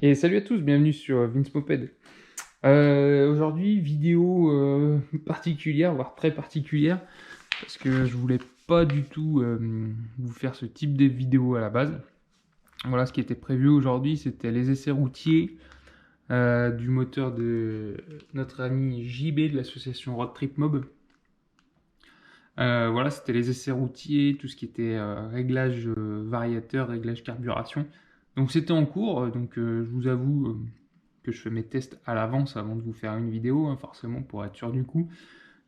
Et salut à tous, bienvenue sur Vince Moped. Aujourd'hui, vidéo particulière, voire très particulière, parce que je voulais pas du tout vous faire ce type de vidéo à la base. Voilà, ce qui était prévu aujourd'hui, c'était les essais routiers du moteur de notre ami JB de l'association Road Trip Mob. Voilà, c'était les essais routiers, tout ce qui était réglage variateur, réglage carburation. Donc c'était en cours, donc je vous avoue que je fais mes tests à l'avance avant de vous faire une vidéo, hein, forcément pour être sûr du coup,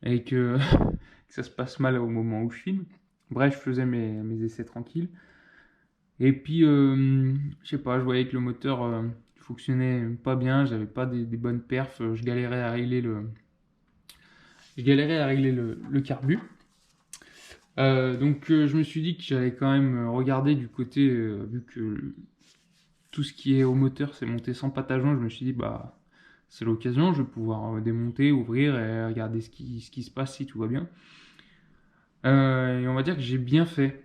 et que, que ça se passe mal au moment où je filme. Bref, je faisais mes essais tranquilles. Et puis, je sais pas, je voyais que le moteur fonctionnait pas bien, j'avais pas des bonnes perfs, je galérais à régler le carbu. Donc je me suis dit que j'allais quand même regarder du côté, vu que tout ce qui est au moteur c'est monté sans pâte à joint, je me suis dit bah c'est l'occasion, je vais pouvoir démonter, ouvrir et regarder ce qui se passe si tout va bien. Et on va dire que j'ai bien fait.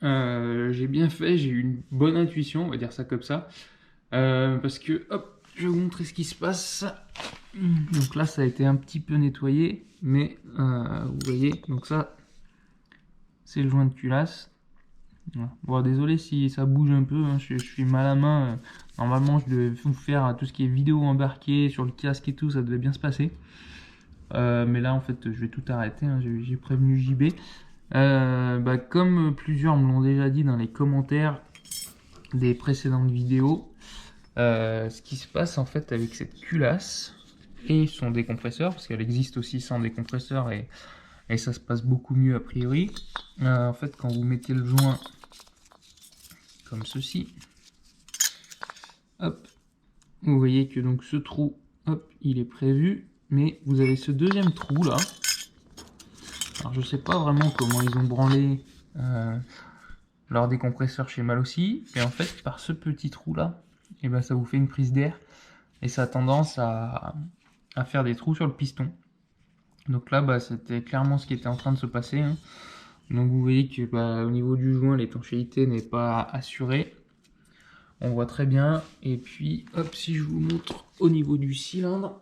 J'ai eu une bonne intuition, on va dire ça comme ça. Parce que hop, je vais vous montrer ce qui se passe. Donc là ça a été un petit peu nettoyé, mais vous voyez, donc ça c'est le joint de culasse. Voilà. Bon, désolé si ça bouge un peu, hein, je suis mal à main. Normalement, je devais vous faire tout ce qui est vidéo embarquée sur le casque et tout, ça devait bien se passer. Mais là, en fait, je vais tout arrêter, hein, j'ai prévenu JB. Comme plusieurs me l'ont déjà dit dans les commentaires des précédentes vidéos, ce qui se passe en fait avec cette culasse et son décompresseur, parce qu'elle existe aussi sans décompresseur et ça se passe beaucoup mieux a priori. En fait, quand vous mettez le joint comme ceci, hop, vous voyez que donc ce trou, hop, il est prévu, mais vous avez ce deuxième trou là. Alors je sais pas vraiment comment ils ont branlé leur décompresseur chez Malossi, mais en fait par ce petit trou là, et ben ça vous fait une prise d'air et ça a tendance à faire des trous sur le piston. Donc là, bah, c'était clairement ce qui était en train de se passer, hein. Donc vous voyez que bah, au niveau du joint, l'étanchéité n'est pas assurée. On voit très bien. Et puis, hop, si je vous montre au niveau du cylindre,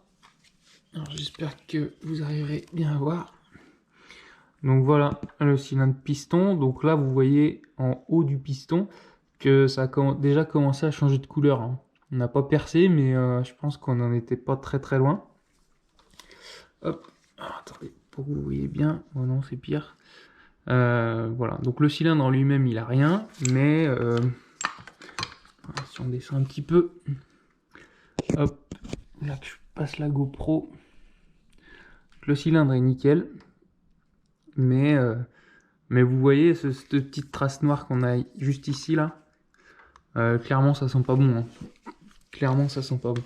j'espère que vous arriverez bien à voir. Donc voilà le cylindre piston. Donc là, vous voyez en haut du piston que ça a déjà commencé à changer de couleur, hein. On n'a pas percé, mais je pense qu'on n'en était pas très très loin. Hop, alors, attendez, pour que vous voyez bien. Oh non, c'est pire. Voilà, donc le cylindre en lui-même, il a rien, mais si on descend un petit peu, hop, là que je passe la GoPro, le cylindre est nickel, mais, vous voyez cette petite trace noire qu'on a juste ici là, clairement ça sent pas bon, hein. Clairement ça sent pas bon.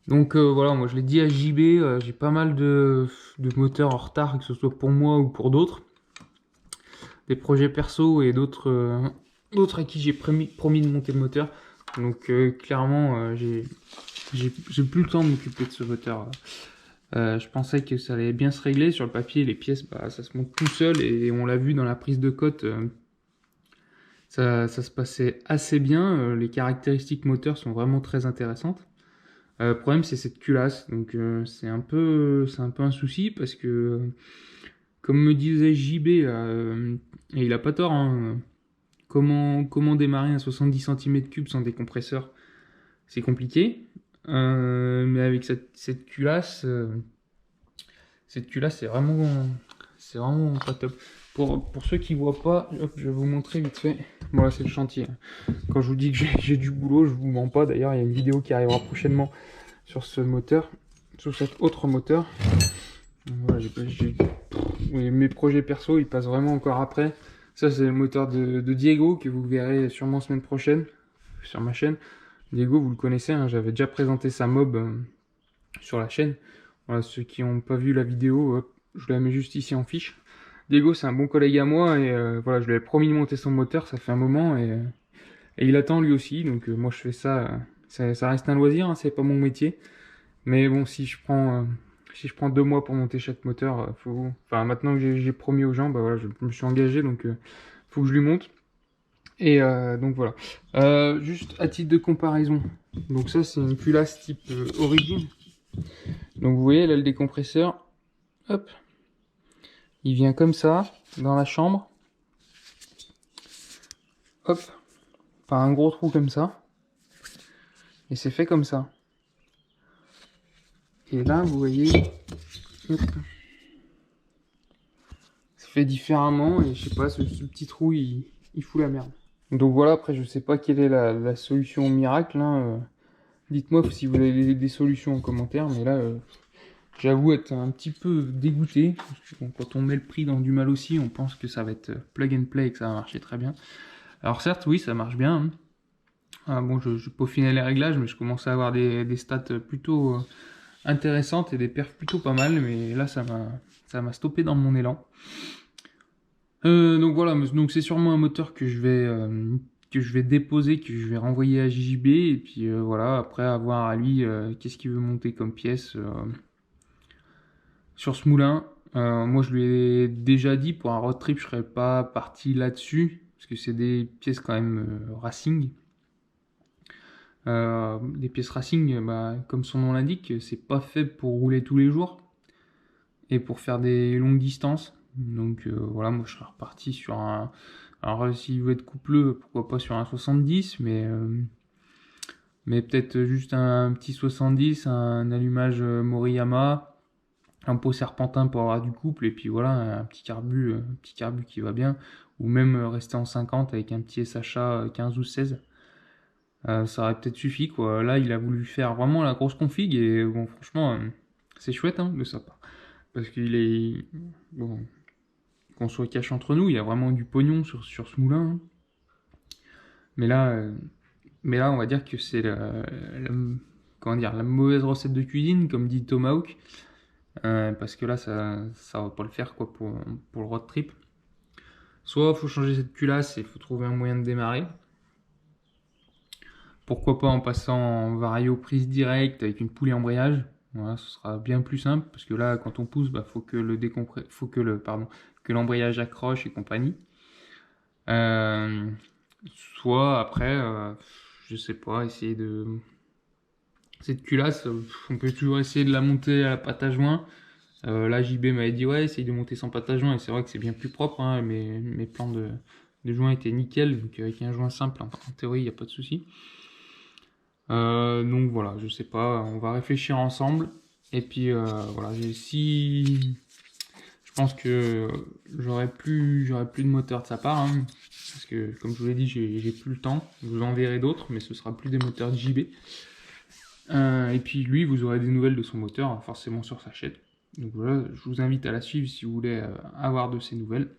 Donc voilà, moi je l'ai dit à JB, j'ai pas mal de moteurs en retard, que ce soit pour moi ou pour d'autres, des projets perso et d'autres à qui j'ai promis de monter le moteur. Donc clairement, j'ai plus le temps de m'occuper de ce moteur. Je pensais que ça allait bien se régler sur le papier, les pièces, bah, ça se monte tout seul et on l'a vu dans la prise de cote, ça se passait assez bien. Les caractéristiques moteurs sont vraiment très intéressantes. Le problème c'est cette culasse, donc c'est un peu un souci parce que comme me disait JB, et il a pas tort, hein, comment démarrer un 70 cm3 sans décompresseur, c'est compliqué. Mais avec cette culasse, c'est vraiment pas top. Pour ceux qui voient pas, hop, je vais vous montrer vite fait. Voilà, c'est le chantier. Quand je vous dis que j'ai du boulot, je vous mens pas. D'ailleurs, il y a une vidéo qui arrivera prochainement sur ce moteur, sur cet autre moteur. Voilà, mes projets perso, ils passent vraiment encore après. Ça, c'est le moteur de Diego que vous verrez sûrement semaine prochaine sur ma chaîne. Diego, vous le connaissez, hein, j'avais déjà présenté sa mob sur la chaîne. Voilà, ceux qui n'ont pas vu la vidéo, hop, je la mets juste ici en fiche. Diego, c'est un bon collègue à moi et voilà, je lui avais promis de monter son moteur, ça fait un moment et il attend lui aussi. Donc moi, je fais ça, ça reste un loisir, hein, c'est pas mon métier. Mais bon, si je prends 2 mois pour monter chaque moteur, enfin maintenant que j'ai promis aux gens, bah voilà, je me suis engagé, donc faut que je lui monte. Et donc voilà. Juste à titre de comparaison, donc ça c'est une culasse type Origin. Donc vous voyez là le décompresseur, hop, il vient comme ça dans la chambre, hop, par un gros trou comme ça, et c'est fait comme ça. Et là vous voyez, hop, c'est fait différemment et je sais pas, ce petit trou il fout la merde. Donc voilà, après je sais pas quelle est la solution miracle, hein. Dites-moi si vous avez des solutions en commentaire, mais là j'avoue être un petit peu dégoûté. Parce que, bon, quand on met le prix dans du mal aussi, on pense que ça va être plug and play et que ça va marcher très bien. Alors certes, oui, ça marche bien, hein. Ah, bon, je peaufinais les réglages, mais je commençais à avoir des stats plutôt intéressantes et des perfs plutôt pas mal. Mais là, ça m'a stoppé dans mon élan. Donc voilà, donc c'est sûrement un moteur que je vais déposer, que je vais renvoyer à JJB. Et puis voilà, après avoir à lui qu'est-ce qu'il veut monter comme pièce. Sur ce moulin, moi je lui ai déjà dit pour un road trip, je serais pas parti là-dessus parce que c'est des pièces quand même racing. Des pièces racing, bah, comme son nom l'indique, c'est pas fait pour rouler tous les jours et pour faire des longues distances. Donc voilà, moi je serais reparti sur un. Alors s'il veut être coupleux, pourquoi pas sur un 70, mais peut-être juste un petit 70, un allumage Moriyama, un pot serpentin pour avoir du couple, et puis voilà, un petit carbu qui va bien, ou même rester en 50 avec un petit SHA 15 ou 16. Ça aurait peut-être suffi, quoi. Là, il a voulu faire vraiment la grosse config, et bon, franchement, c'est chouette hein, de sa part. Parce qu'il est. Bon, qu'on se cache entre nous, il y a vraiment du pognon sur ce moulin, hein. Mais là, on va dire que c'est comment dire, la mauvaise recette de cuisine, comme dit Tomahawk. Parce que là, ça va pas le faire quoi, pour le road trip. Soit il faut changer cette culasse et il faut trouver un moyen de démarrer. Pourquoi pas en passant en vario prise directe avec une poulie embrayage. Voilà, ce sera bien plus simple parce que là, quand on pousse, faut que que l'embrayage accroche et compagnie. Soit après, je sais pas, essayer de cette culasse, on peut toujours essayer de la monter à la pâte à joint. Là, JB m'avait dit ouais, essaye de monter sans pâte à joint et c'est vrai que c'est bien plus propre, hein. Mes plans de joint étaient nickel, donc avec un joint simple, en théorie, il n'y a pas de souci. Donc voilà, je sais pas, on va réfléchir ensemble. Et puis voilà, si je pense que j'aurai plus de moteur de sa part, hein, parce que comme je vous l'ai dit, j'ai plus le temps. Je vous enverrai d'autres, mais ce sera plus des moteurs de JB. Et puis lui, vous aurez des nouvelles de son moteur, hein, forcément sur sa chaîne. Donc voilà, je vous invite à la suivre si vous voulez avoir de ces nouvelles.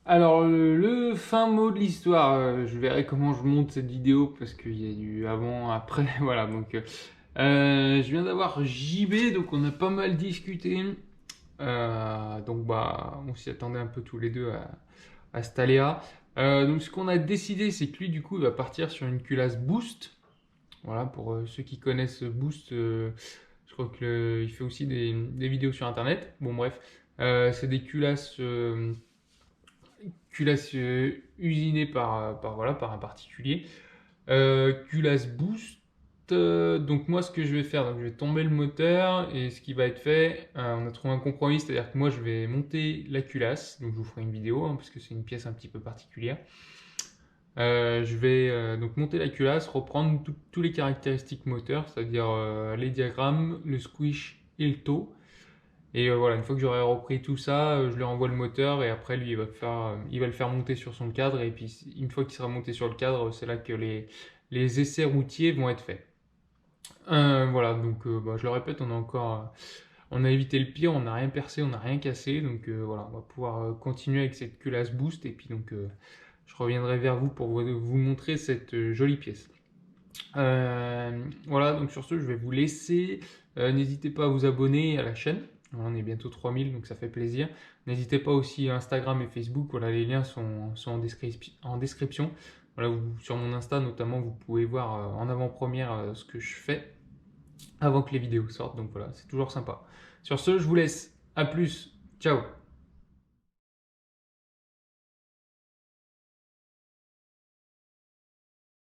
Alors le fin mot de l'histoire, je verrai comment je monte cette vidéo parce qu'il y a du avant, après, voilà. Donc je viens d'avoir JB, donc on a pas mal discuté. Donc bah on s'y attendait un peu tous les deux à cet aléa. Donc ce qu'on a décidé, c'est que lui du coup il va partir sur une culasse Boost. Voilà, pour ceux qui connaissent Boost, je crois qu'il fait aussi des vidéos sur internet. Bon, bref, c'est des culasses, usinées voilà, par un particulier. Culasse Boost. Donc, moi, ce que je vais faire, donc, je vais tomber le moteur et ce qui va être fait, on a trouvé un compromis, c'est-à-dire que moi, je vais monter la culasse. Donc, je vous ferai une vidéo hein, parce que c'est une pièce un petit peu particulière. Je vais donc monter la culasse, reprendre tous les caractéristiques moteurs, c'est-à-dire les diagrammes, le squish et le taux. Et voilà, une fois que j'aurai repris tout ça, je lui renvoie le moteur et après lui il va le faire monter sur son cadre. Et puis une fois qu'il sera monté sur le cadre, c'est là que les essais routiers vont être faits. Voilà, donc bah, je le répète, on a évité le pire, on n'a rien percé, on n'a rien cassé. Donc voilà, on va pouvoir continuer avec cette culasse boost et puis donc je reviendrai vers vous pour vous montrer cette jolie pièce. Voilà, donc sur ce, je vais vous laisser. N'hésitez pas à vous abonner à la chaîne. Voilà, on est bientôt 3000, donc ça fait plaisir. N'hésitez pas aussi à Instagram et Facebook. Voilà, les liens sont en description. Voilà, sur mon Insta notamment, vous pouvez voir en avant-première ce que je fais avant que les vidéos sortent. Donc voilà, c'est toujours sympa. Sur ce, je vous laisse. À plus. Ciao.